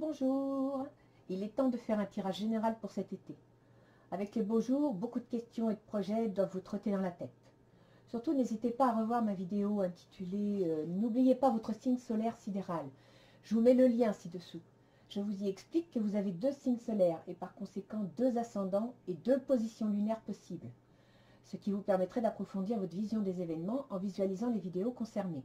Bonjour, il est temps de faire un tirage général pour cet été. Avec les beaux jours, beaucoup de questions et de projets doivent vous trotter dans la tête. Surtout, n'hésitez pas à revoir ma vidéo intitulée « N'oubliez pas votre signe solaire sidéral ». Je vous mets le lien ci-dessous. Je vous y explique que vous avez 2 signes solaires et par conséquent 2 ascendants et 2 positions lunaires possibles. Ce qui vous permettrait d'approfondir votre vision des événements en visualisant les vidéos concernées.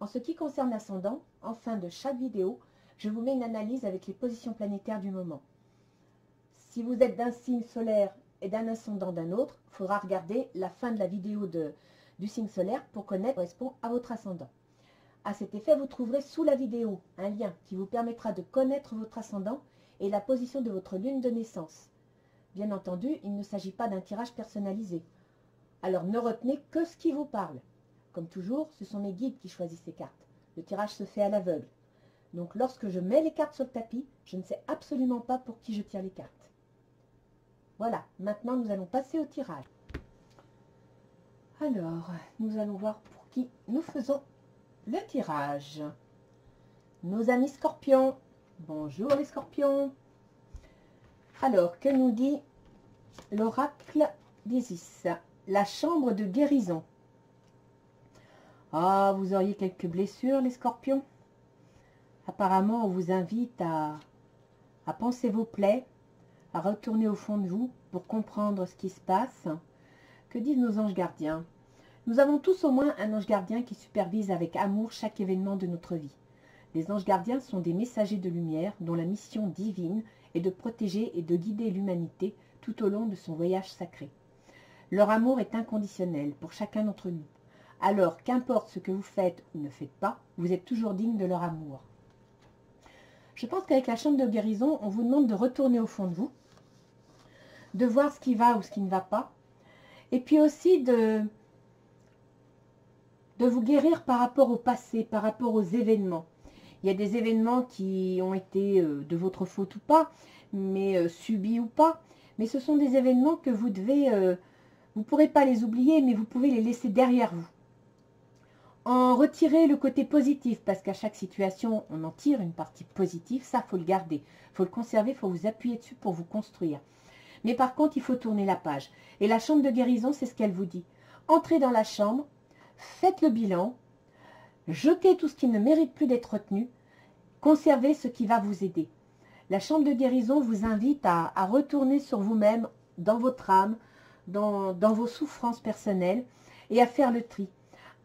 En ce qui concerne l'ascendant, en fin de chaque vidéo, je vous mets une analyse avec les positions planétaires du moment. Si vous êtes d'un signe solaire et d'un ascendant d'un autre, il faudra regarder la fin de la vidéo du signe solaire pour connaître ce qui correspond à votre ascendant. À cet effet, vous trouverez sous la vidéo un lien qui vous permettra de connaître votre ascendant et la position de votre lune de naissance. Bien entendu, il ne s'agit pas d'un tirage personnalisé. Alors ne retenez que ce qui vous parle. Comme toujours, ce sont mes guides qui choisissent ces cartes. Le tirage se fait à l'aveugle. Donc lorsque je mets les cartes sur le tapis, je ne sais absolument pas pour qui je tire les cartes. Voilà, maintenant nous allons passer au tirage. Alors, nous allons voir pour qui nous faisons le tirage. Nos amis scorpions. Bonjour les scorpions. Alors, que nous dit l'oracle d'Isis? La chambre de guérison. Ah, vous auriez quelques blessures les scorpions. Apparemment, on vous invite à penser vos plaies, à retourner au fond de vous pour comprendre ce qui se passe. Que disent nos anges gardiens? Nous avons tous au moins un ange gardien qui supervise avec amour chaque événement de notre vie. Les anges gardiens sont des messagers de lumière dont la mission divine est de protéger et de guider l'humanité tout au long de son voyage sacré. Leur amour est inconditionnel pour chacun d'entre nous. Alors, qu'importe ce que vous faites ou ne faites pas, vous êtes toujours digne de leur amour. Je pense qu'avec la chambre de guérison, on vous demande de retourner au fond de vous, de voir ce qui va ou ce qui ne va pas, et puis aussi de vous guérir par rapport au passé, par rapport aux événements. Il y a des événements qui ont été de votre faute ou pas, mais subis ou pas, mais ce sont des événements que vous devez, vous ne pourrez pas les oublier, mais vous pouvez les laisser derrière vous. En retirer le côté positif, parce qu'à chaque situation, on en tire une partie positive, ça, il faut le garder. Il faut le conserver, il faut vous appuyer dessus pour vous construire. Mais par contre, il faut tourner la page. Et la chambre de guérison, c'est ce qu'elle vous dit. Entrez dans la chambre, faites le bilan, jetez tout ce qui ne mérite plus d'être retenu, conservez ce qui va vous aider. La chambre de guérison vous invite à retourner sur vous-même, dans votre âme, dans vos souffrances personnelles, et à faire le tri.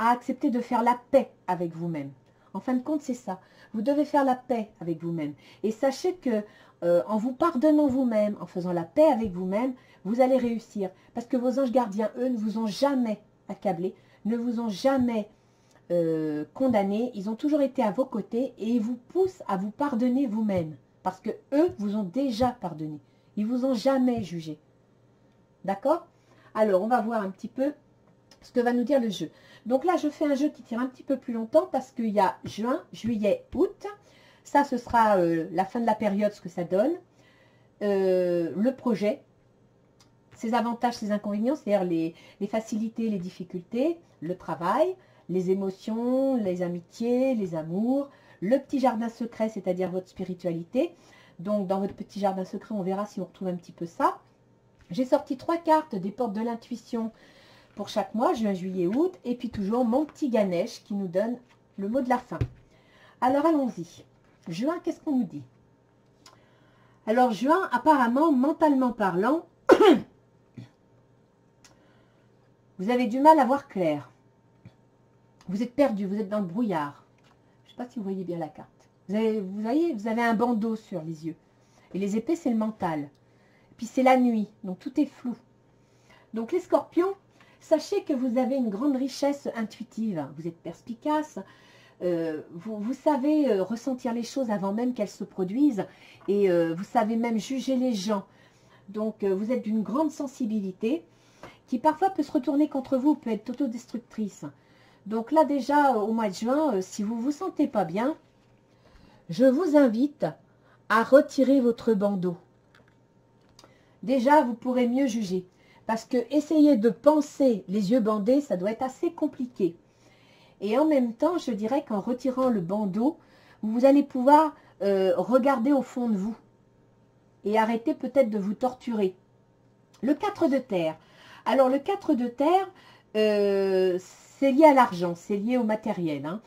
À accepter de faire la paix avec vous-même. En fin de compte, c'est ça. Vous devez faire la paix avec vous-même. Et sachez que en vous pardonnant vous-même, en faisant la paix avec vous-même, vous allez réussir. Parce que vos anges gardiens, eux, ne vous ont jamais accablé, ne vous ont jamais condamné. Ils ont toujours été à vos côtés et ils vous poussent à vous pardonner vous-même. Parce que eux vous ont déjà pardonné. Ils vous ont jamais jugé. D'accord? Alors, on va voir un petit peu ce que va nous dire le jeu. Donc là, je fais un jeu qui tire un petit peu plus longtemps parce qu'il y a juin, juillet, août. Ça, ce sera la fin de la période, ce que ça donne. Le projet, ses avantages, ses inconvénients, c'est-à-dire les facilités, les difficultés, le travail, les émotions, les amitiés, les amours, le petit jardin secret, c'est-à-dire votre spiritualité. Donc, dans votre petit jardin secret, on verra si on retrouve un petit peu ça. J'ai sorti 3 cartes des portes de l'intuition pour chaque mois, juin, juillet, août, et puis toujours mon petit Ganesh qui nous donne le mot de la fin. Alors allons-y. Juin, qu'est-ce qu'on nous dit? Alors juin, apparemment, mentalement parlant, vous avez du mal à voir clair. Vous êtes perdu, vous êtes dans le brouillard. Je ne sais pas si vous voyez bien la carte. Vous voyez, vous avez un bandeau sur les yeux. Et les épées, c'est le mental. Et puis c'est la nuit, donc tout est flou. Donc les scorpions, sachez que vous avez une grande richesse intuitive. Vous êtes perspicace. Vous savez ressentir les choses avant même qu'elles se produisent. Et vous savez même juger les gens. Donc vous êtes d'une grande sensibilité qui parfois peut se retourner contre vous, peut être autodestructrice. Donc là déjà au mois de juin, si vous ne vous sentez pas bien, je vous invite à retirer votre bandeau. Déjà vous pourrez mieux juger. Parce que essayer de penser les yeux bandés, ça doit être assez compliqué. Et en même temps, je dirais qu'en retirant le bandeau, vous allez pouvoir regardez au fond de vous et arrêtez peut-être de vous torturer. Le 4 de terre. Alors le 4 de terre, c'est lié à l'argent, c'est lié au matériel. Hein.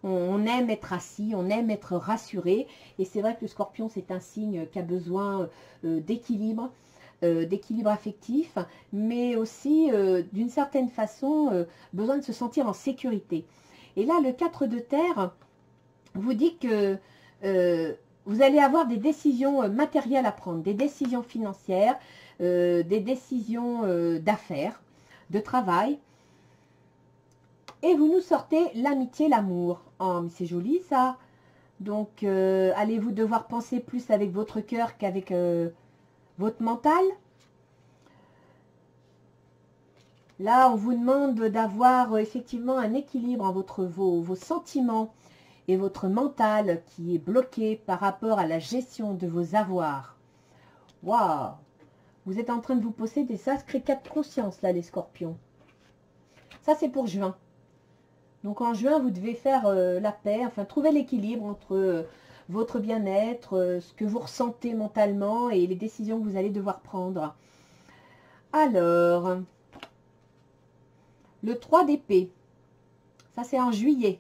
On aime être assis, on aime être rassuré. Et c'est vrai que le scorpion, c'est un signe qui a besoin d'équilibre affectif, mais aussi d'une certaine façon besoin de se sentir en sécurité. Et là, le 4 de terre vous dit que vous allez avoir des décisions matérielles à prendre, des décisions financières, des décisions d'affaires, de travail. Et vous nous sortez l'amitié, l'amour. Oh, mais c'est joli ça. Donc, allez-vous devoir penser plus avec votre cœur qu'avec votre mental? Là, on vous demande d'avoir effectivement un équilibre entre vos sentiments et votre mental qui est bloqué par rapport à la gestion de vos avoirs. Waouh! Vous êtes en train de vous poser des sacrés cas de conscience, là, les scorpions. Ça, c'est pour juin. Donc, en juin, vous devez faire la paix, enfin, trouver l'équilibre entre votre bien-être, ce que vous ressentez mentalement et les décisions que vous allez devoir prendre. Alors, le 3 d'épée, ça, c'est en juillet.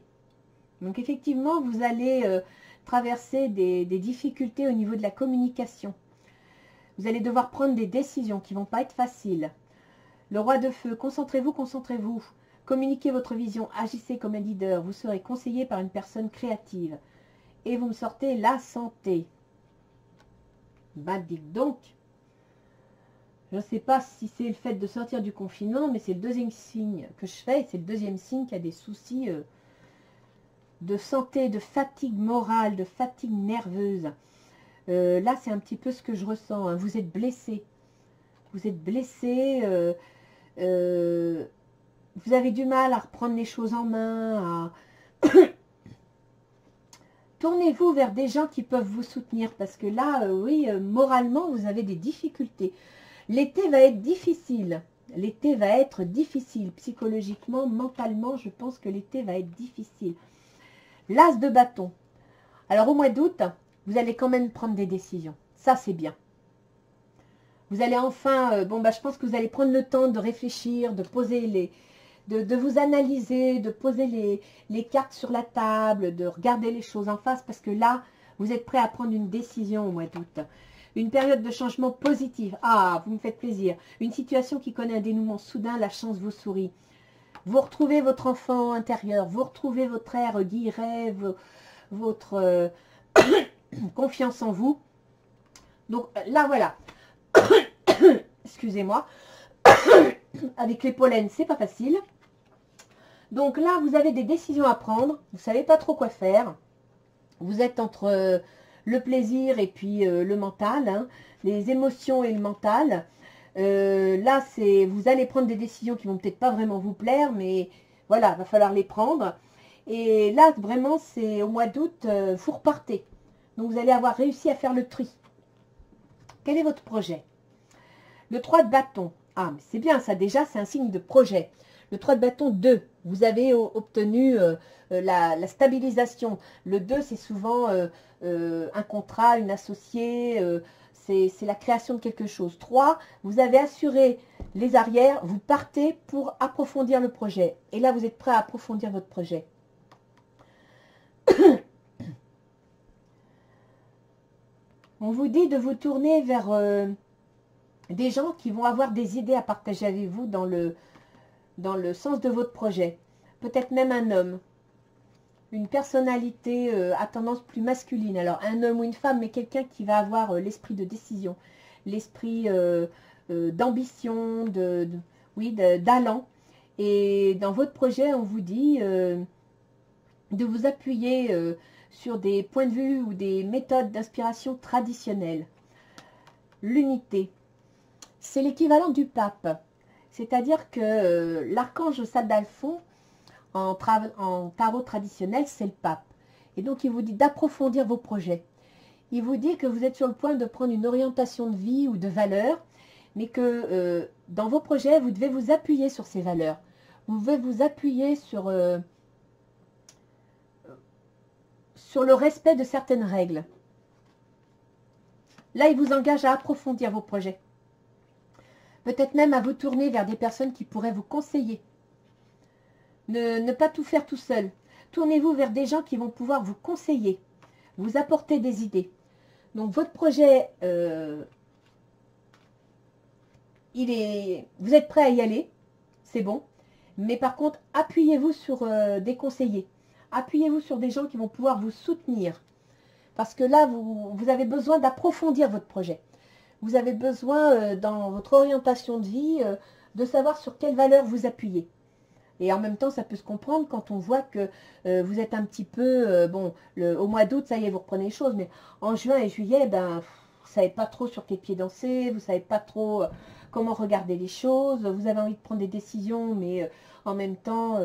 Donc, effectivement, vous allez traverser des difficultés au niveau de la communication. Vous allez devoir prendre des décisions qui ne vont pas être faciles. Le roi de feu, concentrez-vous, concentrez-vous. Communiquez votre vision, agissez comme un leader. Vous serez conseillé par une personne créative. Et vous me sortez la santé. Ben, dites donc. Je ne sais pas si c'est le fait de sortir du confinement, mais c'est le deuxième signe que je fais. C'est le deuxième signe qui a des soucis de santé, de fatigue morale, de fatigue nerveuse. Là, c'est un petit peu ce que je ressens. Hein. Vous êtes blessé. Vous êtes blessé. Vous avez du mal à reprendre les choses en main. Tournez-vous vers des gens qui peuvent vous soutenir. Parce que là, oui, moralement, vous avez des difficultés. L'été va être difficile. L'été va être difficile. Psychologiquement, mentalement, je pense que l'été va être difficile. L'as de bâton. Alors, au mois d'août, vous allez quand même prendre des décisions. Ça, c'est bien. Vous allez enfin, je pense que vous allez prendre le temps de réfléchir, de poser de vous analyser, de poser les cartes sur la table, de regarder les choses en face, parce que là, vous êtes prêt à prendre une décision au mois d'août. Une période de changement positive. Ah, vous me faites plaisir. Une situation qui connaît un dénouement soudain, la chance vous sourit. Vous retrouvez votre enfant intérieur, vous retrouvez votre air guilleret, votre confiance en vous. Donc là, voilà. Excusez-moi. Avec les pollens, c'est pas facile. Donc là, vous avez des décisions à prendre. Vous savez pas trop quoi faire. Vous êtes entre le plaisir et puis le mental, hein, les émotions et le mental. Là, vous allez prendre des décisions qui vont peut-être pas vraiment vous plaire, mais voilà, va falloir les prendre. Et là, vraiment, c'est au mois d'août, vous repartez. Donc, vous allez avoir réussi à faire le tri. Quel est votre projet? Le 3 de bâton. Ah, mais c'est bien, ça déjà, c'est un signe de projet. Le 3 de bâton, 2. Vous avez obtenu la stabilisation. Le 2, c'est souvent un contrat, une associée, c'est la création de quelque chose. 3, vous avez assuré les arrières, vous partez pour approfondir le projet. Et là, vous êtes prêt à approfondir votre projet. On vous dit de vous tourner vers des gens qui vont avoir des idées à partager avec vous dans le sens de votre projet. Peut-être même un homme. Une personnalité à tendance plus masculine. Alors, un homme ou une femme, mais quelqu'un qui va avoir l'esprit de décision, l'esprit d'ambition, d'allant. Et dans votre projet, on vous dit de vous appuyer sur des points de vue ou des méthodes d'inspiration traditionnelles. L'unité, c'est l'équivalent du pape. C'est-à-dire que l'archange Sandalphon, en tarot traditionnel, c'est le pape. Et donc, il vous dit d'approfondir vos projets. Il vous dit que vous êtes sur le point de prendre une orientation de vie ou de valeurs, mais que dans vos projets, vous devez vous appuyer sur ces valeurs. Vous devez vous appuyer sur le respect de certaines règles. Là, il vous engage à approfondir vos projets. Peut-être même à vous tourner vers des personnes qui pourraient vous conseiller. Ne pas tout faire tout seul. Tournez-vous vers des gens qui vont pouvoir vous conseiller, vous apporter des idées. Donc, votre projet, vous êtes prêt à y aller, c'est bon. Mais par contre, appuyez-vous sur des conseillers. Appuyez-vous sur des gens qui vont pouvoir vous soutenir. Parce que là, vous avez besoin d'approfondir votre projet. Vous avez besoin, dans votre orientation de vie, de savoir sur quelles valeurs vous appuyez. Et en même temps, ça peut se comprendre quand on voit que vous êtes un petit peu... au mois d'août, ça y est, vous reprenez les choses. Mais en juin et juillet, ben, vous ne savez pas trop sur quel pied danser. Vous ne savez pas trop comment regarder les choses. Vous avez envie de prendre des décisions, mais en même temps,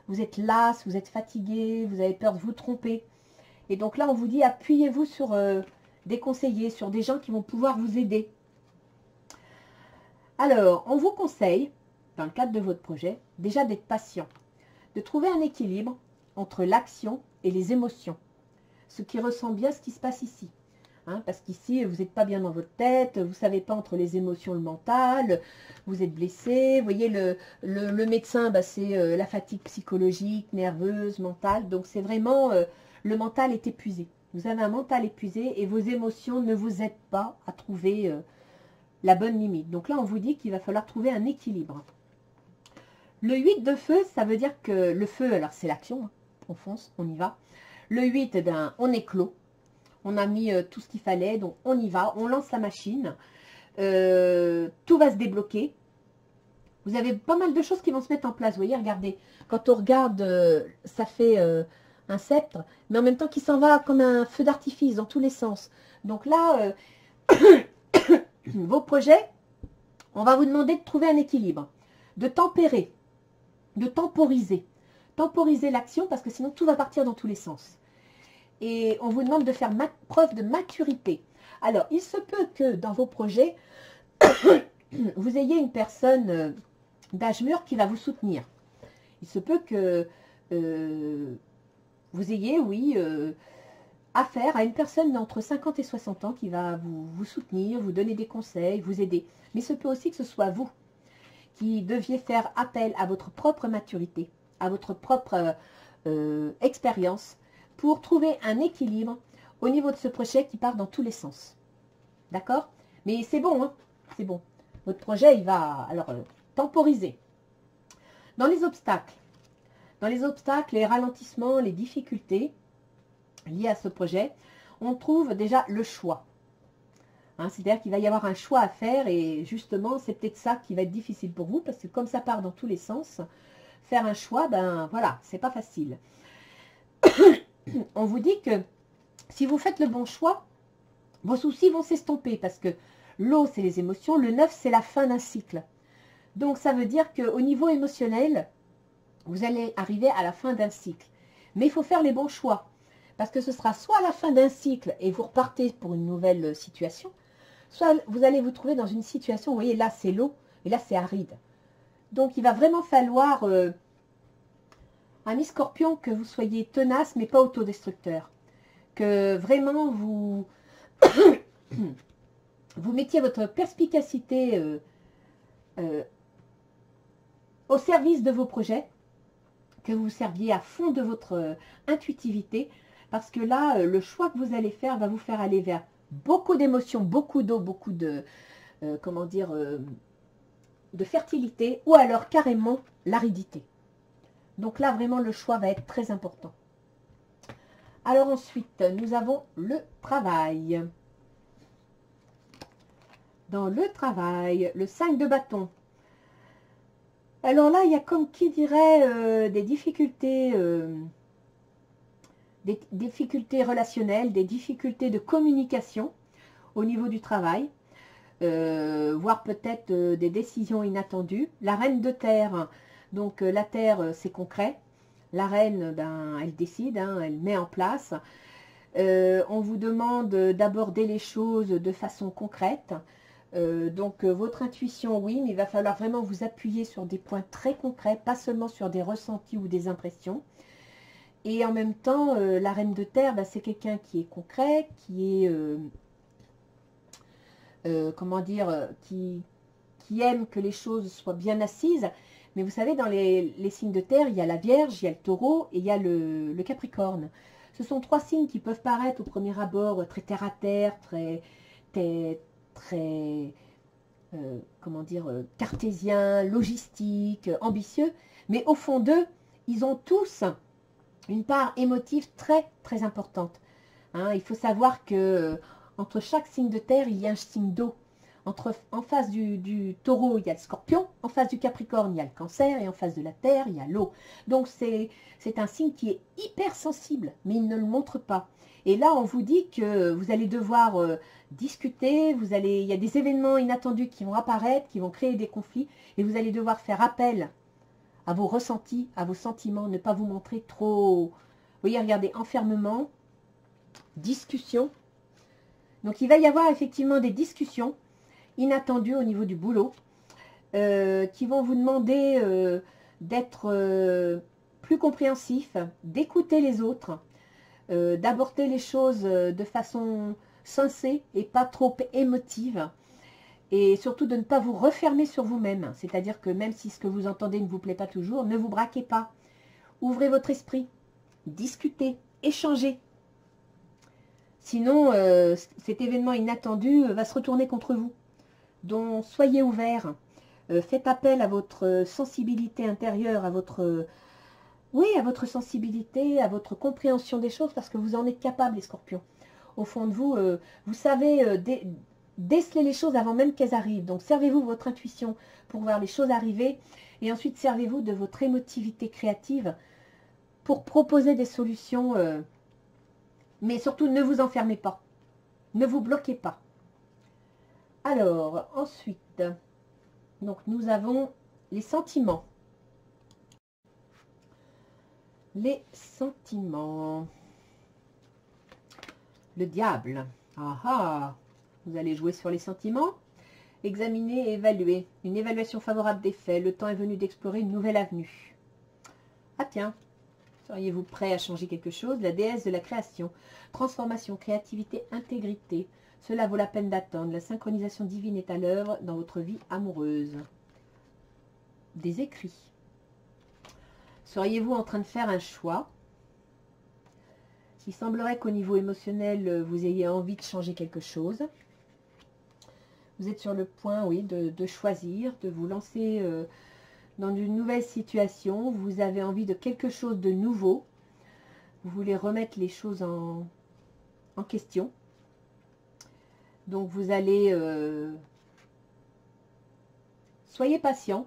vous êtes las, vous êtes fatigué, vous avez peur de vous tromper. Et donc là, on vous dit, appuyez-vous sur des conseillers, sur des gens qui vont pouvoir vous aider. Alors, on vous conseille, dans le cadre de votre projet, déjà d'être patient, de trouver un équilibre entre l'action et les émotions, ce qui ressent bien ce qui se passe ici. Hein, parce qu'ici, vous n'êtes pas bien dans votre tête, vous ne savez pas entre les émotions et le mental, vous êtes blessé. Vous voyez, le médecin, bah, c'est la fatigue psychologique, nerveuse, mentale. Donc, c'est vraiment, le mental est épuisé. Vous avez un mental épuisé et vos émotions ne vous aident pas à trouver la bonne limite. Donc là, on vous dit qu'il va falloir trouver un équilibre. Le 8 de feu, ça veut dire que le feu, alors c'est l'action, hein, on fonce, on y va. Le 8, eh bien, on est clos. On a mis tout ce qu'il fallait, donc on y va, on lance la machine. Tout va se débloquer. Vous avez pas mal de choses qui vont se mettre en place. Vous voyez, regardez, quand on regarde, ça fait un sceptre, mais en même temps qui s'en va comme un feu d'artifice dans tous les sens. Donc là, vos projets, on va vous demander de trouver un équilibre, de tempérer, de temporiser. Temporiser l'action parce que sinon tout va partir dans tous les sens. Et on vous demande de faire preuve de maturité. Alors, il se peut que dans vos projets, vous ayez une personne d'âge mûr qui va vous soutenir. Il se peut que vous ayez, oui, affaire à une personne d'entre 50 et 60 ans qui va vous soutenir, vous donner des conseils, vous aider. Mais il se peut aussi que ce soit vous qui deviez faire appel à votre propre maturité, à votre propre expérience, pour trouver un équilibre au niveau de ce projet qui part dans tous les sens. D'accord? Mais c'est bon, hein? C'est bon. Votre projet, il va alors temporiser. Dans les obstacles, les ralentissements, les difficultés liées à ce projet, on trouve déjà le choix. Hein, c'est-à-dire qu'il va y avoir un choix à faire et justement, c'est peut-être ça qui va être difficile pour vous parce que comme ça part dans tous les sens, faire un choix, ben voilà, c'est pas facile. On vous dit que si vous faites le bon choix, vos soucis vont s'estomper parce que l'eau, c'est les émotions, le 9, c'est la fin d'un cycle. Donc, ça veut dire qu'au niveau émotionnel, vous allez arriver à la fin d'un cycle. Mais il faut faire les bons choix parce que ce sera soit à la fin d'un cycle et vous repartez pour une nouvelle situation, soit vous allez vous trouver dans une situation, vous voyez, là, c'est l'eau et là, c'est aride. Donc, il va vraiment falloir... Ami Scorpion, que vous soyez tenace, mais pas autodestructeur. Que vraiment vous, vous mettiez votre perspicacité au service de vos projets. Que vous serviez à fond de votre intuitivité. Parce que là, le choix que vous allez faire va vous faire aller vers beaucoup d'émotions, beaucoup d'eau, beaucoup de, de fertilité. Ou alors carrément l'aridité. Donc là, vraiment, le choix va être très important. Alors ensuite, nous avons le travail. Dans le travail, le 5 de bâton. Alors là, il y a comme qui dirait des difficultés relationnelles, des difficultés de communication au niveau du travail, voire peut-être des décisions inattendues. La reine de terre... Donc la terre, c'est concret. La reine, ben, elle décide, hein, elle met en place. On vous demande d'aborder les choses de façon concrète. Donc votre intuition, oui, mais il va falloir vraiment vous appuyer sur des points très concrets, pas seulement sur des ressentis ou des impressions. Et en même temps, la reine de terre, ben, c'est quelqu'un qui est concret, qui est comment dire, qui aiment que les choses soient bien assises. Mais vous savez, dans les signes de terre, il y a la Vierge, il y a le Taureau et il y a le Capricorne. Ce sont 3 signes qui peuvent paraître au premier abord très terre à terre, très comment dire, cartésiens, logistiques, ambitieux. Mais au fond d'eux, ils ont tous une part émotive très très importante. Hein, il faut savoir que entre chaque signe de terre, il y a un signe d'eau. En face du taureau, il y a le scorpion, en face du capricorne, il y a le cancer, et en face de la terre, il y a l'eau. Donc c'est un signe qui est hyper sensible, mais il ne le montre pas. Et là, on vous dit que vous allez devoir discuter, il y a des événements inattendus qui vont apparaître, qui vont créer des conflits, et vous allez devoir faire appel à vos ressentis, à vos sentiments, ne pas vous montrer trop... Vous voyez, regardez, enfermement, discussion. Donc il va y avoir effectivement des discussions inattendues au niveau du boulot qui vont vous demander d'être plus compréhensif, d'écouter les autres, d'aborder les choses de façon sensée et pas trop émotive, et surtout de ne pas vous refermer sur vous-même. C'est-à-dire que même si ce que vous entendez ne vous plaît pas toujours, ne vous braquez pas. Ouvrez votre esprit, discutez, échangez. Sinon, cet événement inattendu va se retourner contre vous. Donc, soyez ouverts. Faites appel à votre sensibilité intérieure, à votre sensibilité, à votre compréhension des choses, parce que vous en êtes capable, les scorpions. Au fond de vous, vous savez déceler les choses avant même qu'elles arrivent. Donc, servez-vous de votre intuition pour voir les choses arriver. Et ensuite, servez-vous de votre émotivité créative pour proposer des solutions. Mais surtout, ne vous enfermez pas. Ne vous bloquez pas. Alors, ensuite, donc nous avons les sentiments. Les sentiments. Le diable. Ah ah. Vous allez jouer sur les sentiments. Examiner et évaluer. Une évaluation favorable des faits. Le temps est venu d'explorer une nouvelle avenue. Ah tiens. Seriez-vous prêt à changer quelque chose? La déesse de la création. Transformation, créativité, intégrité. Cela vaut la peine d'attendre. La synchronisation divine est à l'œuvre dans votre vie amoureuse. Des écrits. Seriez-vous en train de faire un choix? Il semblerait qu'au niveau émotionnel, vous ayez envie de changer quelque chose. Vous êtes sur le point, oui, de choisir, de vous lancer dans une nouvelle situation. Vous avez envie de quelque chose de nouveau. Vous voulez remettre les choses en question. Donc vous allez... soyez patient.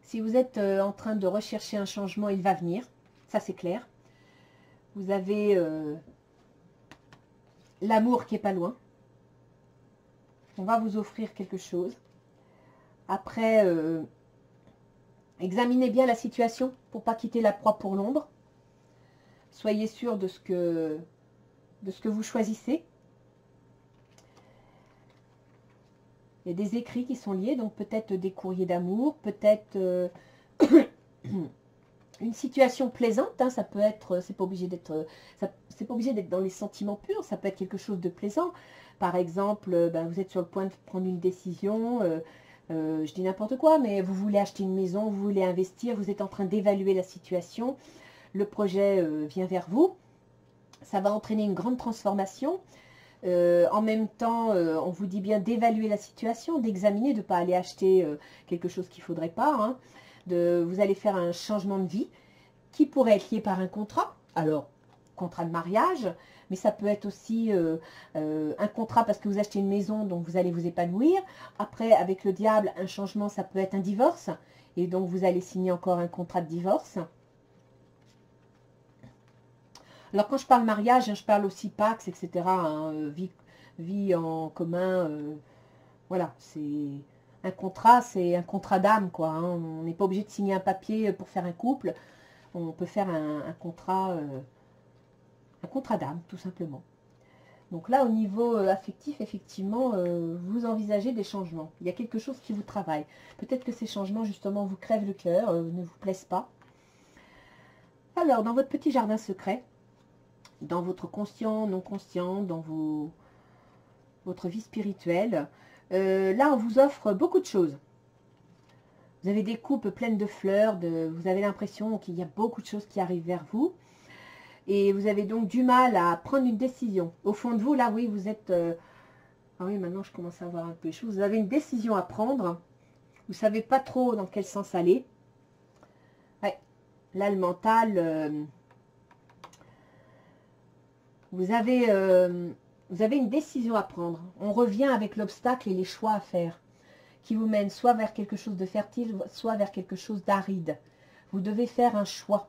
Si vous êtes en train de rechercher un changement, il va venir. Ça, c'est clair. Vous avez l'amour qui n'est pas loin. On va vous offrir quelque chose. Après, examinez bien la situation pour ne pas quitter la proie pour l'ombre. Soyez sûr de ce que vous choisissez. Il y a des écrits qui sont liés, donc peut-être des courriers d'amour, peut-être une situation plaisante. Hein, ça peut être, c'est pas obligé d'être dans les sentiments purs. Ça peut être quelque chose de plaisant. Par exemple, vous êtes sur le point de prendre une décision. Je dis n'importe quoi, mais vous voulez acheter une maison, vous voulez investir, vous êtes en train d'évaluer la situation. Le projet vient vers vous. Ça va entraîner une grande transformation. En même temps, on vous dit bien d'évaluer la situation, d'examiner, de ne pas aller acheter quelque chose qu'il ne faudrait pas. Hein, vous allez faire un changement de vie qui pourrait être lié par un contrat. Alors, contrat de mariage, mais ça peut être aussi un contrat parce que vous achetez une maison, donc vous allez vous épanouir. Après, avec le diable, un changement, ça peut être un divorce. Et donc, vous allez signer encore un contrat de divorce. Alors, quand je parle mariage, je parle aussi Pax, etc. Hein, vie en commun. Voilà, c'est un contrat d'âme, quoi. Hein. On n'est pas obligé de signer un papier pour faire un couple. On peut faire un contrat d'âme, tout simplement. Donc là, au niveau affectif, effectivement, vous envisagez des changements. Il y a quelque chose qui vous travaille. Peut-être que ces changements, justement, vous crèvent le cœur, ne vous plaisent pas. Alors, dans votre petit jardin secret, dans votre conscient, non conscient, dans votre vie spirituelle, Là, on vous offre beaucoup de choses. Vous avez des coupes pleines de fleurs, vous avez l'impression qu'il y a beaucoup de choses qui arrivent vers vous. Et vous avez donc du mal à prendre une décision. Au fond de vous, là, oui, vous êtes... Ah oui, maintenant, je commence à voir un peu les choses. Vous avez une décision à prendre. Vous ne savez pas trop dans quel sens aller. Ouais. Là, le mental... vous avez une décision à prendre. On revient avec l'obstacle et les choix à faire, qui vous mènent soit vers quelque chose de fertile, soit vers quelque chose d'aride. Vous devez faire un choix.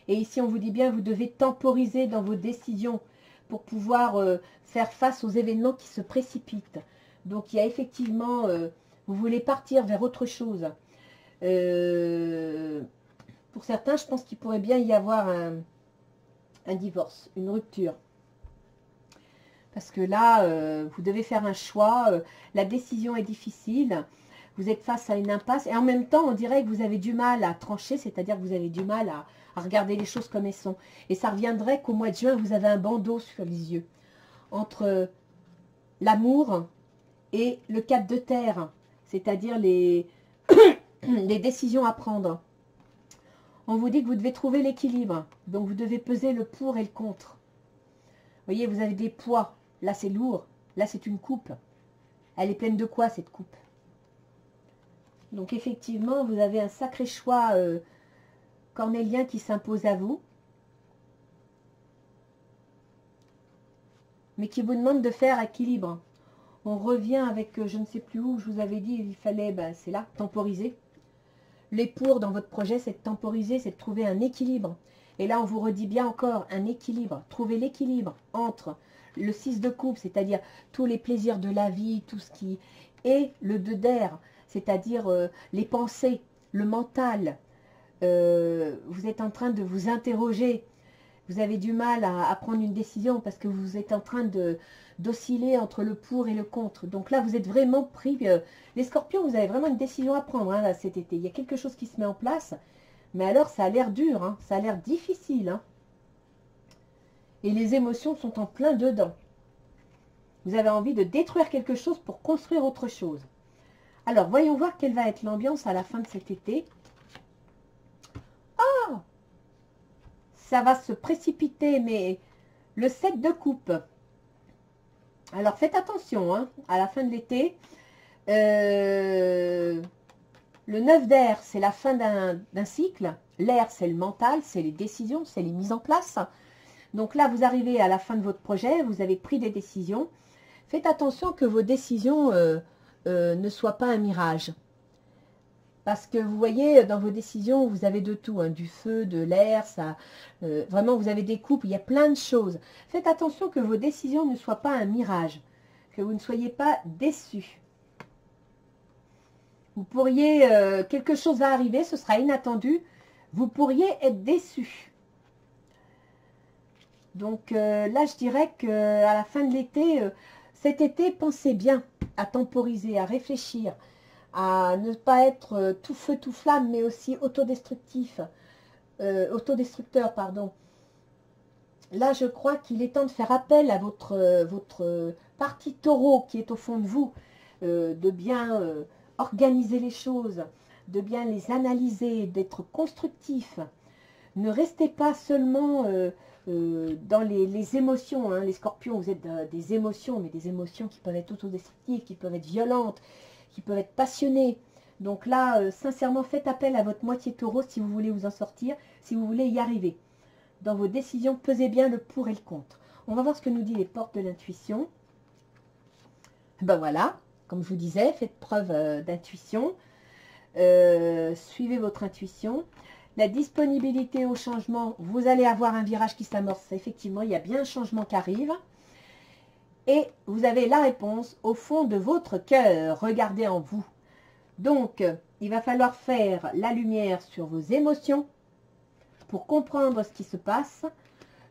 Et ici, on vous dit bien, vous devez temporiser dans vos décisions pour pouvoir faire face aux événements qui se précipitent. Donc, il y a effectivement, vous voulez partir vers autre chose. Pour certains, je pense qu'il pourrait bien y avoir un divorce, une rupture. Parce que là, vous devez faire un choix, la décision est difficile, vous êtes face à une impasse, et en même temps, on dirait que vous avez du mal à trancher, c'est-à-dire que vous avez du mal à regarder les choses comme elles sont. Et ça reviendrait qu'au mois de juin, vous avez un bandeau sur les yeux, entre l'amour et le cap de terre, c'est-à-dire les décisions à prendre. On vous dit que vous devez trouver l'équilibre, donc vous devez peser le pour et le contre. Vous voyez, vous avez des poids. Là, c'est lourd. Là, c'est une coupe. Elle est pleine de quoi, cette coupe? Donc, effectivement, vous avez un sacré choix cornélien qui s'impose à vous. Mais qui vous demande de faire équilibre. On revient avec, je ne sais plus où, je vous avais dit, il fallait, c'est là, temporiser. Les pour dans votre projet, c'est de temporiser, c'est de trouver un équilibre. Et là, on vous redit bien encore un équilibre. Trouvez l'équilibre entre le 6 de coupe, c'est-à-dire tous les plaisirs de la vie, tout ce qui... Et le 2 d'air, c'est-à-dire les pensées, le mental. Vous êtes en train de vous interroger. Vous avez du mal à prendre une décision parce que vous êtes en train d'osciller entre le pour et le contre. Donc là, vous êtes vraiment pris... les scorpions, vous avez vraiment une décision à prendre là, cet été. Il y a quelque chose qui se met en place. Mais alors, ça a l'air dur, hein, ça a l'air difficile. Hein. Et les émotions sont en plein dedans. Vous avez envie de détruire quelque chose pour construire autre chose. Alors, voyons voir quelle va être l'ambiance à la fin de cet été. Oh! Ça va se précipiter, mais le 7 de coupe. Alors, faites attention, hein, à la fin de l'été. Le 9 d'air, c'est la fin d'un cycle. L'air, c'est le mental, c'est les décisions, c'est les mises en place. Donc là, vous arrivez à la fin de votre projet, vous avez pris des décisions. Faites attention que vos décisions ne soient pas un mirage. Parce que vous voyez, dans vos décisions, vous avez de tout, hein, du feu, de l'air, vraiment, vous avez des coupes, il y a plein de choses. Faites attention que vos décisions ne soient pas un mirage, que vous ne soyez pas déçus. Vous pourriez, quelque chose va arriver, ce sera inattendu, vous pourriez être déçu. Donc là, je dirais qu'à la fin de l'été, cet été, pensez bien à temporiser, à réfléchir, à ne pas être tout feu, tout flamme, mais aussi autodestructif, autodestructeur, pardon. Là, je crois qu'il est temps de faire appel à votre partie taureau qui est au fond de vous, de bien organiser les choses, de bien les analyser, d'être constructif. Ne restez pas seulement dans les émotions. Hein. Les scorpions, vous êtes des émotions, mais des émotions qui peuvent être autodestructives, qui peuvent être violentes, qui peuvent être passionnées. Donc là, sincèrement, faites appel à votre moitié taureau si vous voulez vous en sortir, si vous voulez y arriver. Dans vos décisions, pesez bien le pour et le contre. On va voir ce que nous dit les portes de l'intuition. Ben voilà, comme je vous disais, faites preuve d'intuition. Suivez votre intuition. La disponibilité au changement, vous allez avoir un virage qui s'amorce. Effectivement, il y a bien un changement qui arrive. Et vous avez la réponse au fond de votre cœur. Regardez en vous. Donc, il va falloir faire la lumière sur vos émotions pour comprendre ce qui se passe.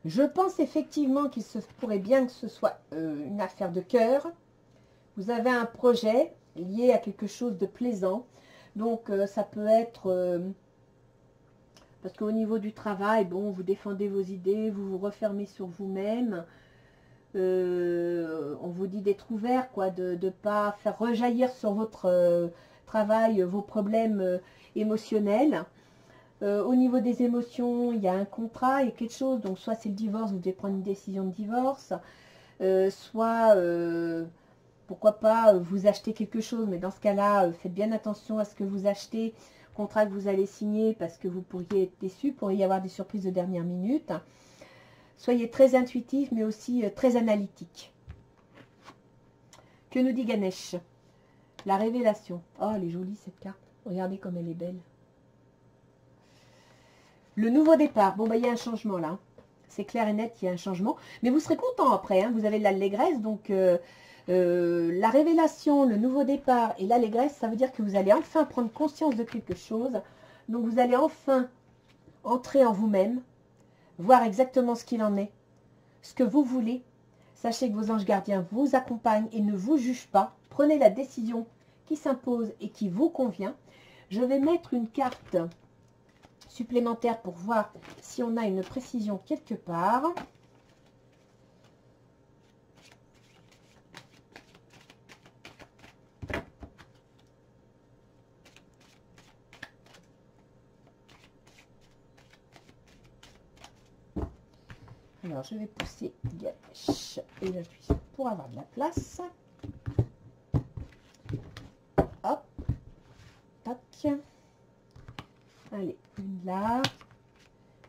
Je pense effectivement qu'il se pourrait bien que ce soit une affaire de cœur. Vous avez un projet lié à quelque chose de plaisant. Donc, ça peut être... parce qu'au niveau du travail, bon, vous défendez vos idées, vous vous refermez sur vous-même. On vous dit d'être ouvert, quoi, de ne pas faire rejaillir sur votre travail vos problèmes émotionnels. Au niveau des émotions, il y a un contrat et quelque chose, donc soit c'est le divorce, vous devez prendre une décision de divorce, soit pourquoi pas vous acheter quelque chose, mais dans ce cas-là, faites bien attention à ce que vous achetez, contrat que vous allez signer, parce que vous pourriez être déçu, pourriez y avoir des surprises de dernière minute. Soyez très intuitif, mais aussi très analytique. Que nous dit Ganesh? La révélation. Oh, elle est jolie cette carte. Regardez comme elle est belle. Le nouveau départ. Bon, bah, il y a un changement là. C'est clair et net, il y a un changement. Mais vous serez content après. Hein. Vous avez de l'allégresse. Donc, la révélation, le nouveau départ et l'allégresse, ça veut dire que vous allez enfin prendre conscience de quelque chose. Donc, vous allez enfin entrer en vous-même, voir exactement ce qu'il en est, ce que vous voulez. Sachez que vos anges gardiens vous accompagnent et ne vous jugent pas. Prenez la décision qui s'impose et qui vous convient. Je vais mettre une carte supplémentaire pour voir si on a une précision quelque part. Alors, je vais pousser Ganesh et j'appuie pour avoir de la place. Hop, tac. Allez, une là,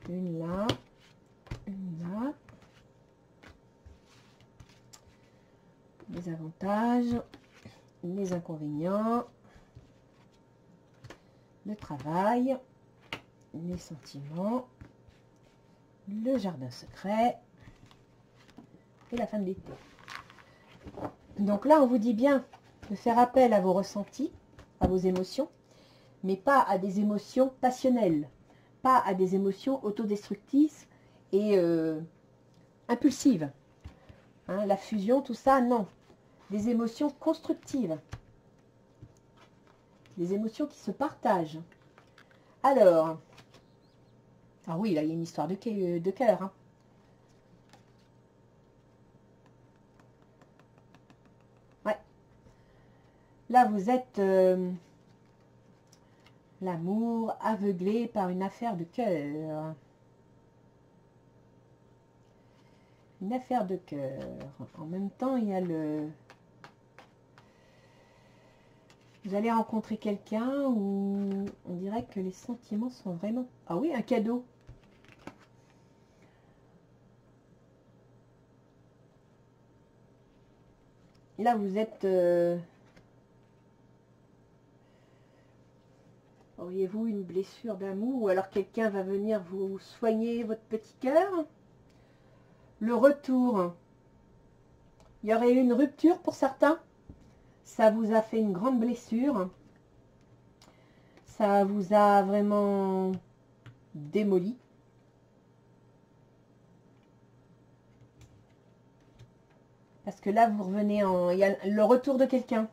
une là, une là. Les avantages, les inconvénients, le travail, les sentiments, le jardin secret et la fin de l'été. Donc là, on vous dit bien de faire appel à vos ressentis, à vos émotions, mais pas à des émotions passionnelles, pas à des émotions autodestructrices et impulsives. Hein, la fusion, tout ça, non. Des émotions constructives. Des émotions qui se partagent. Alors, ah oui, là, il y a une histoire de cœur. Hein. Ouais. Là, vous êtes l'amour aveuglé par une affaire de cœur. Une affaire de cœur. En même temps, il y a le... Vous allez rencontrer quelqu'un où on dirait que les sentiments sont vraiment... Ah oui, un cadeau. Là, vous êtes... Auriez-vous une blessure d'amour ou alors quelqu'un va venir vous soigner votre petit cœur? Le retour. Il y aurait eu une rupture pour certains. Ça vous a fait une grande blessure. Ça vous a vraiment démoli. Parce que là, vous revenez en... Il y a le retour de quelqu'un.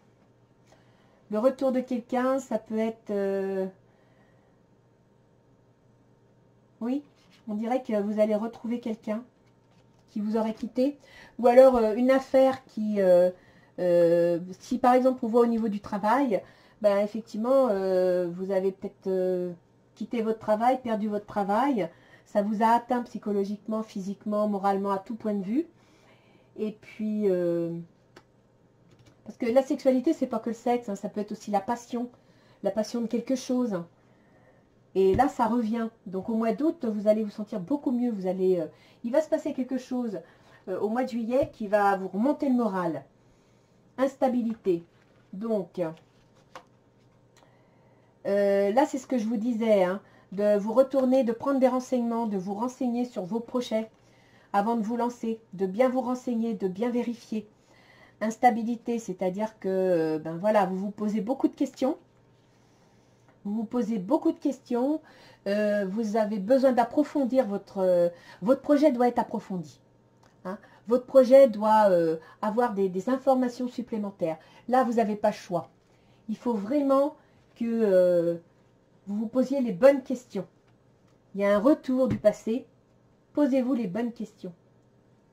Le retour de quelqu'un, ça peut être... Oui, on dirait que vous allez retrouver quelqu'un qui vous aurait quitté. Ou alors une affaire qui... si par exemple on voit au niveau du travail, ben, effectivement, vous avez peut-être quitté votre travail, perdu votre travail. Ça vous a atteint psychologiquement, physiquement, moralement, à tout point de vue. Et puis... parce que la sexualité, c'est pas que le sexe, hein, ça peut être aussi la passion de quelque chose. Et là, ça revient. Donc au mois d'août, vous allez vous sentir beaucoup mieux. Vous allez, il va se passer quelque chose au mois de juillet qui va vous remonter le moral. Instabilité. Donc, là, c'est ce que je vous disais, hein, de vous retourner, de prendre des renseignements, de vous renseigner sur vos projets avant de vous lancer, de bien vous renseigner, de bien vérifier. Instabilité, c'est-à-dire que ben voilà, vous vous posez beaucoup de questions. Vous vous posez beaucoup de questions. Vous avez besoin d'approfondir votre projet doit être approfondi. Hein. Votre projet doit avoir des informations supplémentaires. Là, vous n'avez pas le choix. Il faut vraiment que vous vous posiez les bonnes questions. Il y a un retour du passé. Posez-vous les bonnes questions.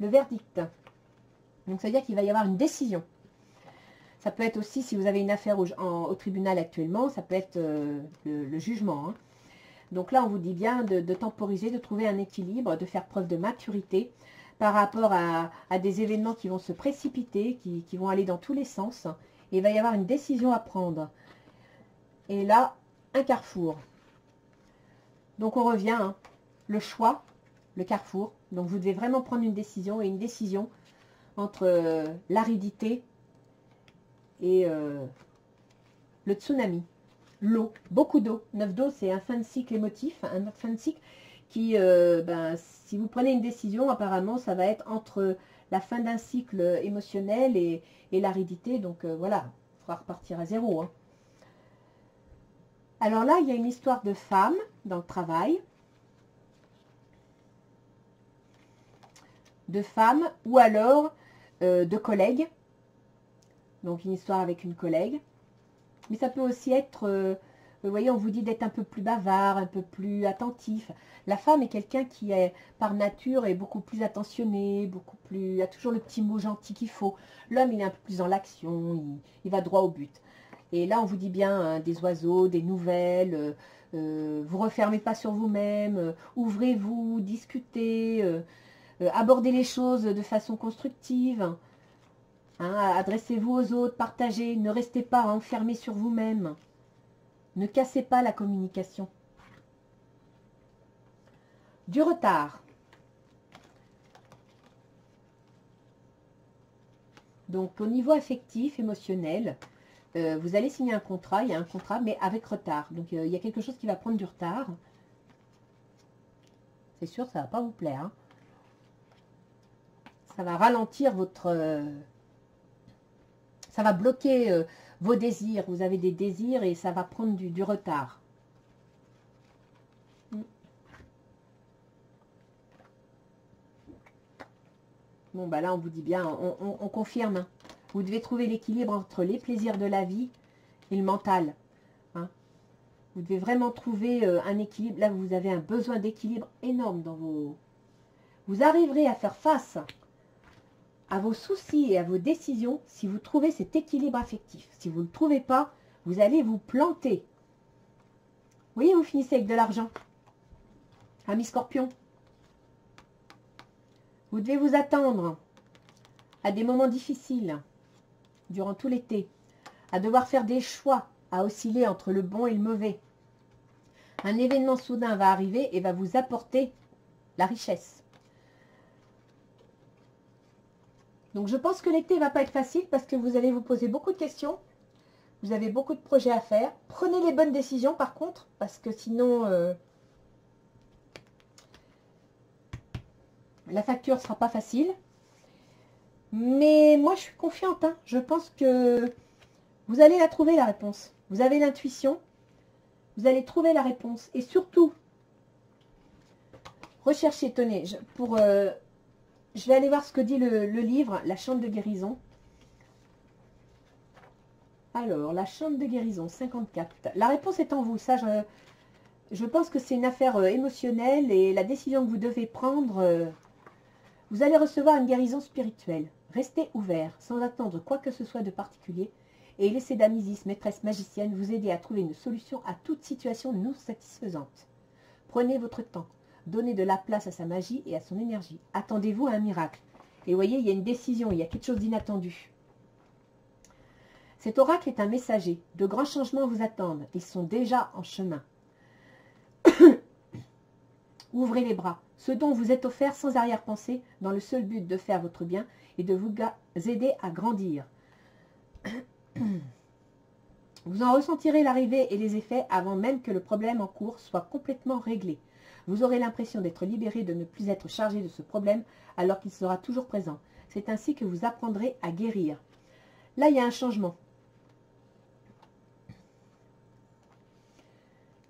Le verdict. Donc, ça veut dire qu'il va y avoir une décision. Ça peut être aussi, si vous avez une affaire au tribunal actuellement, ça peut être le jugement. Hein. Donc là, on vous dit bien de temporiser, de trouver un équilibre, de faire preuve de maturité par rapport à des événements qui vont se précipiter, qui vont aller dans tous les sens. Et il va y avoir une décision à prendre. Et là, un carrefour. Donc on revient, hein, le choix, le carrefour. Donc vous devez vraiment prendre une décision, et une décision entre l'aridité et le tsunami. L'eau, beaucoup d'eau. 9 d'eau, c'est un fin de cycle émotif, un fin de cycle qui, si vous prenez une décision, apparemment, ça va être entre la fin d'un cycle émotionnel et l'aridité. Donc voilà, il faudra repartir à zéro. Hein. Alors là, il y a une histoire de femme dans le travail. De femme ou alors de collègues. Donc une histoire avec une collègue. Mais ça peut aussi être, vous voyez, on vous dit d'être un peu plus bavard, un peu plus attentif. La femme est quelqu'un qui est, par nature, est beaucoup plus attentionné, beaucoup plus, a toujours le petit mot gentil qu'il faut. L'homme, il est un peu plus dans l'action, il va droit au but. Et là, on vous dit bien hein, des oiseaux, des nouvelles, vous refermez pas sur vous-même, ouvrez-vous, discutez, abordez les choses de façon constructive. Hein, adressez-vous aux autres, partagez, ne restez pas enfermés sur vous-même. Ne cassez pas la communication. Du retard. Donc au niveau affectif, émotionnel, vous allez signer un contrat, il y a un contrat, mais avec retard. Donc il y a quelque chose qui va prendre du retard. C'est sûr, ça ne va pas vous plaire. Hein. Ça va ralentir votre... ça va bloquer vos désirs. Vous avez des désirs et ça va prendre du retard. Bon, bah là, on vous dit bien, on confirme. Hein. Vous devez trouver l'équilibre entre les plaisirs de la vie et le mental. Hein. Vous devez vraiment trouver un équilibre. Là, vous avez un besoin d'équilibre énorme dans vos... Vous arriverez à faire face à vos soucis et à vos décisions si vous trouvez cet équilibre affectif. Si vous ne le trouvez pas, vous allez vous planter. Vous voyez, vous finissez avec de l'argent. Ami Scorpion. Vous devez vous attendre à des moments difficiles durant tout l'été, à devoir faire des choix, à osciller entre le bon et le mauvais. Un événement soudain va arriver et va vous apporter la richesse. Donc je pense que l'été ne va pas être facile parce que vous allez vous poser beaucoup de questions. Vous avez beaucoup de projets à faire. Prenez les bonnes décisions par contre, parce que sinon la facture ne sera pas facile. Mais moi je suis confiante. Hein. Je pense que vous allez la trouver la réponse. Vous avez l'intuition. Vous allez trouver la réponse. Et surtout, recherchez, tenez, je vais aller voir ce que dit le livre, La chambre de guérison. Alors, la chambre de guérison, 54. La réponse est en vous. Ça, je pense que c'est une affaire émotionnelle et la décision que vous devez prendre, vous allez recevoir une guérison spirituelle. Restez ouvert, sans attendre quoi que ce soit de particulier et laissez Damisis, maîtresse magicienne, vous aider à trouver une solution à toute situation non satisfaisante. Prenez votre temps. Donnez de la place à sa magie et à son énergie. Attendez-vous à un miracle. Et voyez, il y a une décision, il y a quelque chose d'inattendu. Cet oracle est un messager. De grands changements vous attendent. Ils sont déjà en chemin. Ouvrez les bras. Ce dont vous êtes offert sans arrière-pensée, dans le seul but de faire votre bien et de vous aider à grandir. Vous en ressentirez l'arrivée et les effets avant même que le problème en cours soit complètement réglé. Vous aurez l'impression d'être libéré, de ne plus être chargé de ce problème alors qu'il sera toujours présent. C'est ainsi que vous apprendrez à guérir. Là, il y a un changement.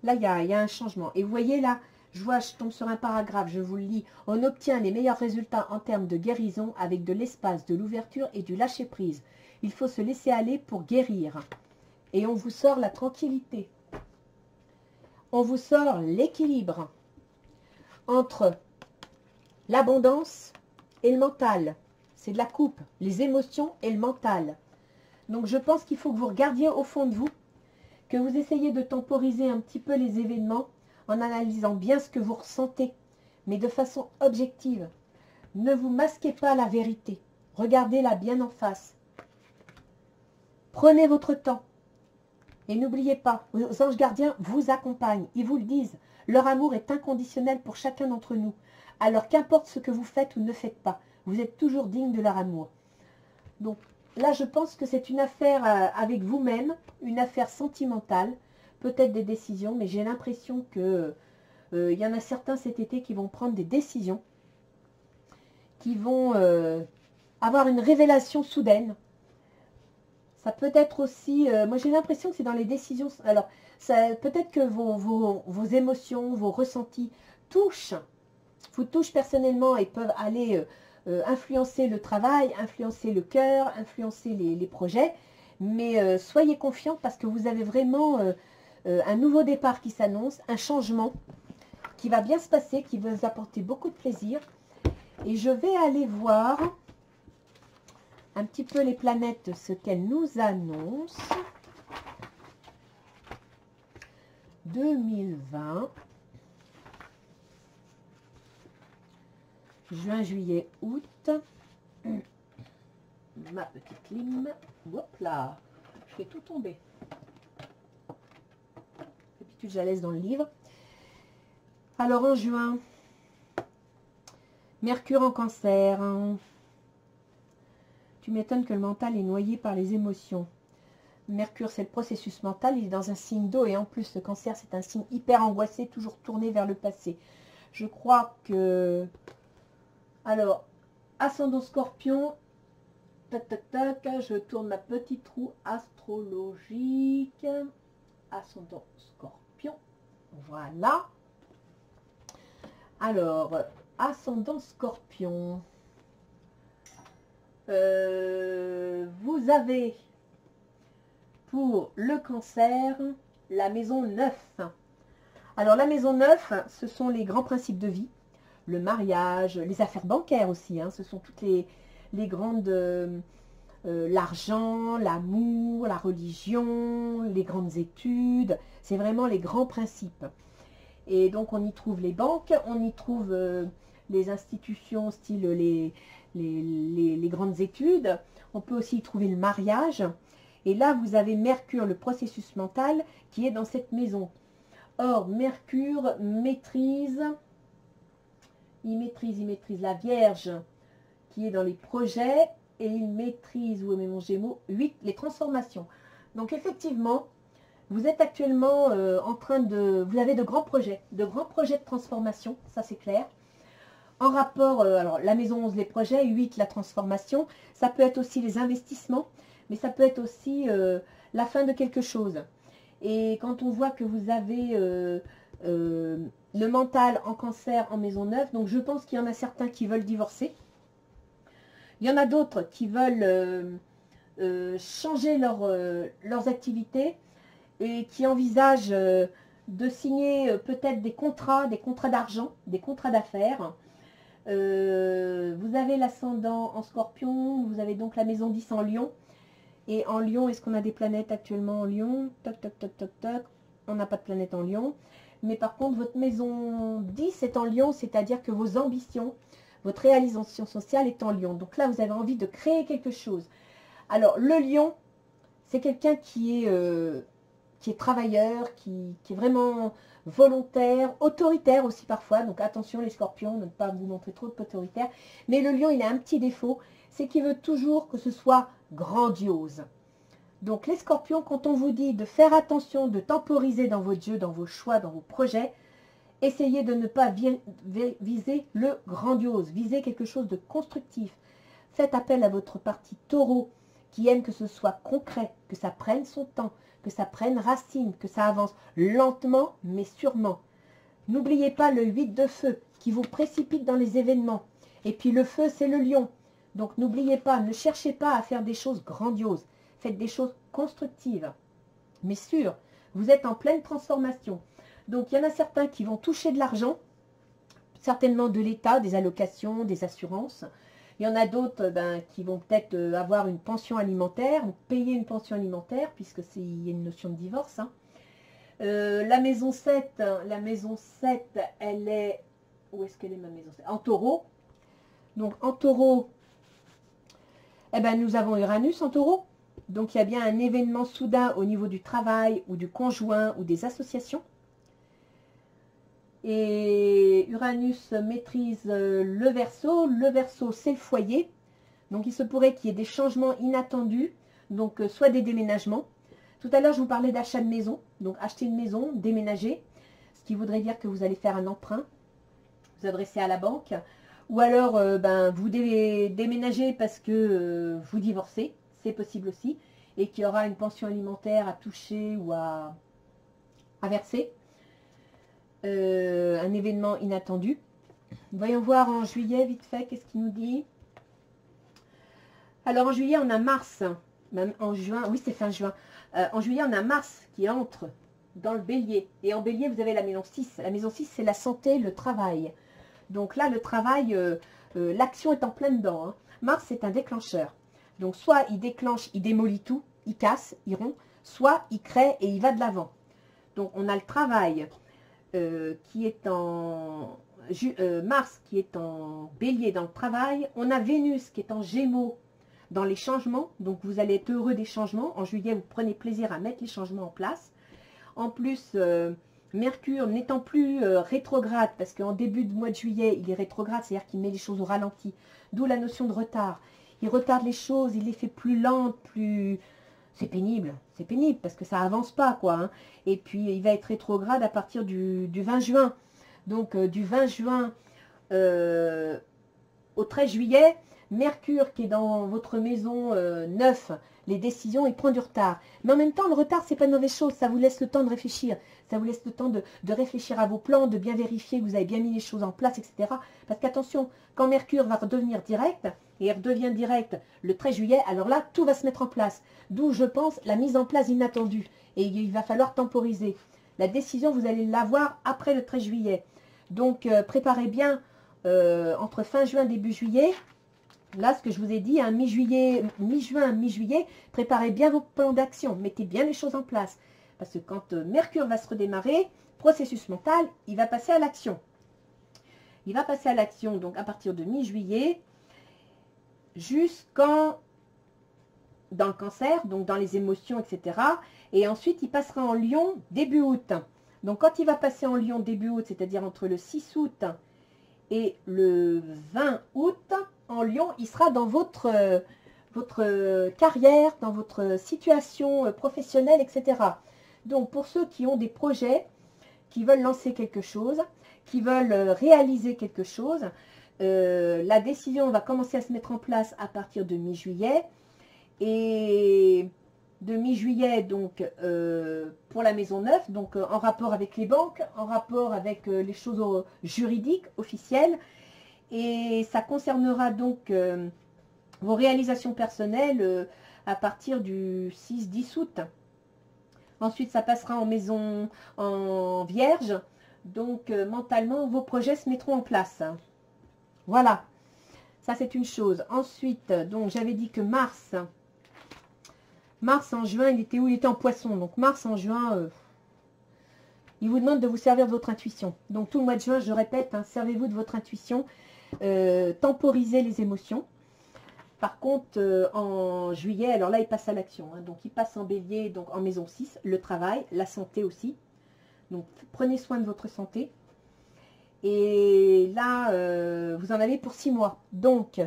Là, il y a un changement. Et vous voyez là, je tombe sur un paragraphe, je vous le lis. On obtient les meilleurs résultats en termes de guérison avec de l'espace, de l'ouverture et du lâcher-prise. Il faut se laisser aller pour guérir. Et on vous sort la tranquillité. On vous sort l'équilibre entre l'abondance et le mental. c'est de la coupe, les émotions et le mental. Donc je pense qu'il faut que vous regardiez au fond de vous, que vous essayez de temporiser un petit peu les événements en analysant bien ce que vous ressentez, mais de façon objective. Ne vous masquez pas la vérité, regardez-la bien en face. Prenez votre temps et n'oubliez pas, vos anges gardiens vous accompagnent, ils vous le disent. Leur amour est inconditionnel pour chacun d'entre nous. Alors qu'importe ce que vous faites ou ne faites pas, vous êtes toujours digne de leur amour. Donc là, je pense que c'est une affaire avec vous-même, une affaire sentimentale, peut-être des décisions, mais j'ai l'impression que il y en a certains cet été qui vont prendre des décisions, qui vont avoir une révélation soudaine. Ça peut être aussi, moi j'ai l'impression que c'est dans les décisions, alors peut-être que vos émotions, vos ressentis vous touchent personnellement et peuvent aller influencer le travail, influencer le cœur, influencer les projets, mais soyez confiants parce que vous avez vraiment un nouveau départ qui s'annonce, un changement qui va bien se passer, qui va vous apporter beaucoup de plaisir. Et je vais aller voir un petit peu les planètes, ce qu'elles nous annoncent. 2020. Juin, juillet, août. Ma petite lime. Hop là. Je fais tout tomber. D'habitude, je la laisse dans le livre. Alors, en juin, Mercure en Cancer. Tu m'étonnes que le mental est noyé par les émotions. Mercure, c'est le processus mental. Il est dans un signe d'eau. Et en plus, le Cancer, c'est un signe hyper angoissé, toujours tourné vers le passé. Je crois que... Alors, ascendant Scorpion. Tac, tac, tac. Je tourne ma petite roue astrologique. Ascendant Scorpion. Voilà. Alors, ascendant Scorpion. Vous avez pour le Cancer la maison 9. Alors la maison 9, ce sont les grands principes de vie, le mariage, les affaires bancaires aussi, hein, ce sont toutes les grandes, l'argent, l'amour, la religion, les grandes études, c'est vraiment les grands principes. Et donc on y trouve les banques, on y trouve les institutions style les grandes études, on peut aussi y trouver le mariage. Et là, vous avez Mercure, le processus mental, qui est dans cette maison. Or, Mercure maîtrise, il maîtrise la Vierge, qui est dans les projets, et il maîtrise, où est mon Gémeaux, 8, les transformations. Donc, effectivement, vous êtes actuellement en train de... Vous avez de grands projets de transformation, ça c'est clair. En rapport, alors la maison 11, les projets, 8, la transformation. Ça peut être aussi les investissements, mais ça peut être aussi la fin de quelque chose. Et quand on voit que vous avez le mental en Cancer en maison 9, donc je pense qu'il y en a certains qui veulent divorcer. Il y en a d'autres qui veulent changer leurs activités et qui envisagent de signer peut-être des contrats d'argent, des contrats d'affaires. Vous avez l'ascendant en Scorpion, vous avez donc la maison 10 en Lion. Et en Lion, est-ce qu'on a des planètes actuellement en Lion? Toc, toc, toc, toc, toc. On n'a pas de planète en Lion. Mais par contre, votre maison 10 est en Lion, c'est-à-dire que vos ambitions, votre réalisation sociale est en Lion. Donc là, vous avez envie de créer quelque chose. Alors, le Lion, c'est quelqu'un qui est travailleur, qui est vraiment volontaire, autoritaire aussi parfois. Donc attention les Scorpions, ne pas vous montrer trop autoritaire. Mais le Lion, il a un petit défaut, c'est qu'il veut toujours que ce soit grandiose. Donc les Scorpions, quand on vous dit de faire attention, de temporiser dans vos jeux, dans vos choix, dans vos projets, essayez de ne pas viser le grandiose, visez quelque chose de constructif. Faites appel à votre partie Taureau, qui aime que ce soit concret, que ça prenne son temps, que ça prenne racine, que ça avance lentement mais sûrement. N'oubliez pas le 8 de feu qui vous précipite dans les événements. Et puis le feu, c'est le lion. Donc n'oubliez pas, ne cherchez pas à faire des choses grandioses. Faites des choses constructives. Mais sûr, vous êtes en pleine transformation. Donc il y en a certains qui vont toucher de l'argent, certainement de l'État, des allocations, des assurances. Il y en a d'autres qui vont peut-être avoir une pension alimentaire, ou payer une pension alimentaire, puisque il y a une notion de divorce. Hein. La maison 7, elle est... Où est-ce qu'elle est ma maison 7? En taureau. Donc en taureau, eh ben, nous avons Uranus en taureau. Donc il y a bien un événement soudain au niveau du travail, ou du conjoint, ou des associations. Et Uranus maîtrise le Verseau. Le Verseau, c'est le foyer. Donc il se pourrait qu'il y ait des changements inattendus, donc soit des déménagements. Tout à l'heure, je vous parlais d'achat de maison. Donc acheter une maison, déménager, ce qui voudrait dire que vous allez faire un emprunt, vous adresser à la banque. Ou alors, vous déménager parce que vous divorcez, c'est possible aussi. Et qu'il y aura une pension alimentaire à toucher ou à verser. Un événement inattendu. Voyons voir en juillet, vite fait, qu'est-ce qu'il nous dit. Alors en juillet, on a Mars, même en juin, oui c'est fin juin. En juillet, on a Mars qui entre dans le bélier. Et en bélier, vous avez la maison 6. La maison 6, c'est la santé, le travail. Donc là, le travail, l'action est en plein dedans. Hein. Mars, c'est un déclencheur. Donc soit il déclenche, il démolit tout, il casse, il rompt, soit il crée et il va de l'avant. Donc on a le travail qui est en... Mars qui est en bélier dans le travail. On a Vénus qui est en gémeaux dans les changements, donc vous allez être heureux des changements. En juillet, vous prenez plaisir à mettre les changements en place. En plus, Mercure n'étant plus rétrograde, parce qu'en début de mois de juillet, il est rétrograde, c'est-à-dire qu'il met les choses au ralenti, d'où la notion de retard. Il retarde les choses, il les fait plus lentes, plus... C'est pénible parce que ça avance pas, quoi. Hein. Et puis, il va être rétrograde à partir du 20 juin. Donc, du 20 juin au 13 juillet, Mercure qui est dans votre maison 9, les décisions, il prend du retard. Mais en même temps, le retard, c'est pas une mauvaise chose. Ça vous laisse le temps de réfléchir. Ça vous laisse le temps de réfléchir à vos plans, de bien vérifier que vous avez bien mis les choses en place, etc. Parce qu'attention, quand Mercure va redevenir direct, et il redevient direct le 13 juillet, alors là, tout va se mettre en place. D'où, je pense, la mise en place inattendue. Et il va falloir temporiser. La décision, vous allez l'avoir après le 13 juillet. Donc, préparez bien entre fin juin et début juillet. Là, ce que je vous ai dit, hein, mi-juillet, mi-juin, mi-juillet, préparez bien vos plans d'action. Mettez bien les choses en place. Parce que quand Mercure va se redémarrer, processus mental, il va passer à l'action. Il va passer à l'action, donc à partir de mi-juillet, jusqu'en... dans le cancer, donc dans les émotions, etc. Et ensuite, il passera en Lion début août. Donc, quand il va passer en Lion début août, c'est-à-dire entre le 6 août et le 20 août, en Lion, il sera dans votre carrière, dans votre situation professionnelle, etc. Donc, pour ceux qui ont des projets, qui veulent lancer quelque chose, qui veulent réaliser quelque chose, la décision va commencer à se mettre en place à partir de mi-juillet. Et de mi-juillet, donc, pour la maison 9, donc en rapport avec les banques, en rapport avec les choses juridiques, officielles. Et ça concernera donc vos réalisations personnelles à partir du 6-10 août. Ensuite, ça passera en maison en vierge. Donc, mentalement, vos projets se mettront en place. Voilà. Ça, c'est une chose. Ensuite, donc, j'avais dit que Mars en juin, il était où? Il était en poisson. Donc, Mars en juin, il vous demande de vous servir de votre intuition. Donc, tout le mois de juin, je répète, hein, servez-vous de votre intuition. Temporisez les émotions. Par contre, en juillet, alors là, il passe à l'action. Hein, donc, il passe en bélier, donc en maison 6, le travail, la santé aussi. Donc, prenez soin de votre santé. Et là, vous en avez pour 6 mois. Donc,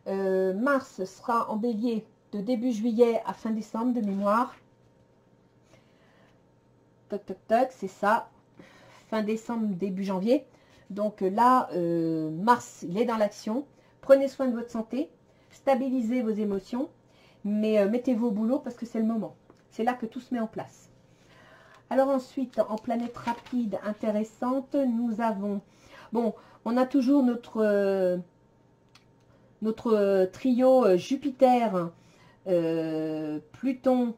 Mars sera en bélier de début juillet à fin décembre de mémoire. Toc, toc, toc, c'est ça. Fin décembre, début janvier. Donc là, Mars, il est dans l'action. Prenez soin de votre santé. Stabilisez vos émotions. Mais mettez-vous au boulot parce que c'est le moment. C'est là que tout se met en place. Alors ensuite, en planète rapide intéressante, nous avons... Bon, on a toujours notre trio Jupiter, Pluton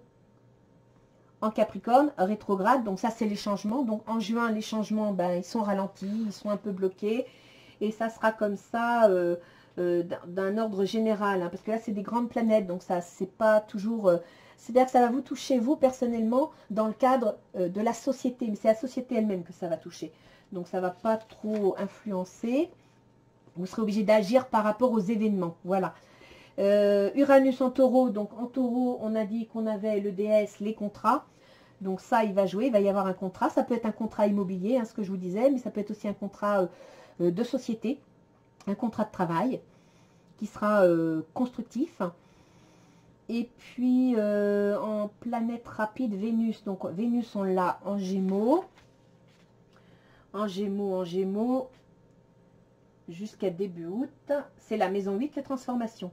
en Capricorne, rétrograde. Donc ça, c'est les changements. Donc en juin, les changements, ben, ils sont ralentis, ils sont un peu bloqués. Et ça sera comme ça d'un ordre général, hein, parce que là c'est des grandes planètes, donc ça c'est pas toujours... c'est-à-dire que ça va vous toucher vous personnellement dans le cadre de la société, mais c'est la société elle-même que ça va toucher. Donc ça va pas trop influencer. Vous serez obligé d'agir par rapport aux événements. Voilà. Uranus en taureau, donc en taureau on a dit qu'on avait le DS, les contrats. Donc ça, il va jouer, il va y avoir un contrat. Ça peut être un contrat immobilier, hein, ce que je vous disais, mais ça peut être aussi un contrat de société, un contrat de travail qui sera constructif. Et puis, en planète rapide, Vénus. Donc, Vénus, on l'a en Gémeaux. En Gémeaux, jusqu'à début août. C'est la maison 8, la transformation.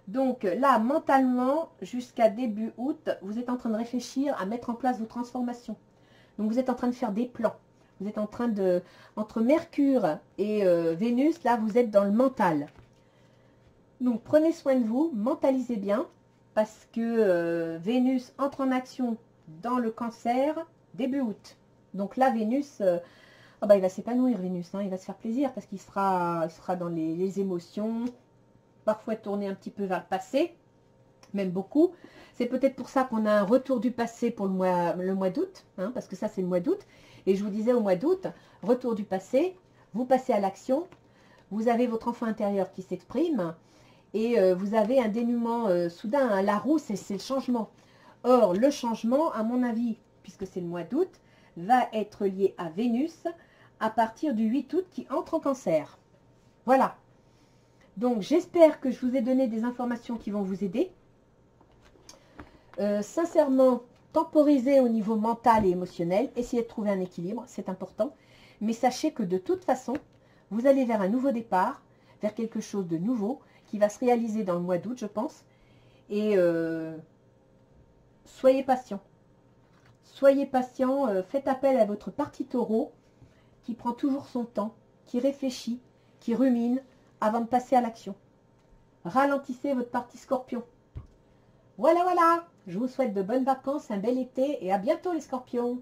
Donc là, mentalement, jusqu'à début août, vous êtes en train de réfléchir à mettre en place vos transformations. Donc vous êtes en train de faire des plans. Vous êtes en train de... Entre Mercure et Vénus, là, vous êtes dans le mental. Donc prenez soin de vous, mentalisez bien, parce que Vénus entre en action dans le Cancer début août. Donc là, Vénus... oh bah, il va s'épanouir, Vénus. Hein, il va se faire plaisir parce qu'il sera dans les émotions... Parfois tourner un petit peu vers le passé, même beaucoup. C'est peut-être pour ça qu'on a un retour du passé pour le mois d'août, hein, parce que ça c'est le mois d'août. Et je vous disais au mois d'août, retour du passé, vous passez à l'action, vous avez votre enfant intérieur qui s'exprime, et vous avez un dénouement soudain, hein, la roue c'est le changement. Or le changement, à mon avis, puisque c'est le mois d'août, va être lié à Vénus à partir du 8 août qui entre en Cancer. Voilà. Donc, j'espère que je vous ai donné des informations qui vont vous aider. Sincèrement, temporisez au niveau mental et émotionnel. Essayez de trouver un équilibre, c'est important. Mais sachez que de toute façon, vous allez vers un nouveau départ, vers quelque chose de nouveau qui va se réaliser dans le mois d'août, je pense. Et soyez patient. Soyez patient, faites appel à votre partie taureau qui prend toujours son temps, qui réfléchit, qui rumine, avant de passer à l'action. Ralentissez votre partie scorpion. Voilà, voilà. Je vous souhaite de bonnes vacances, un bel été et à bientôt les scorpions.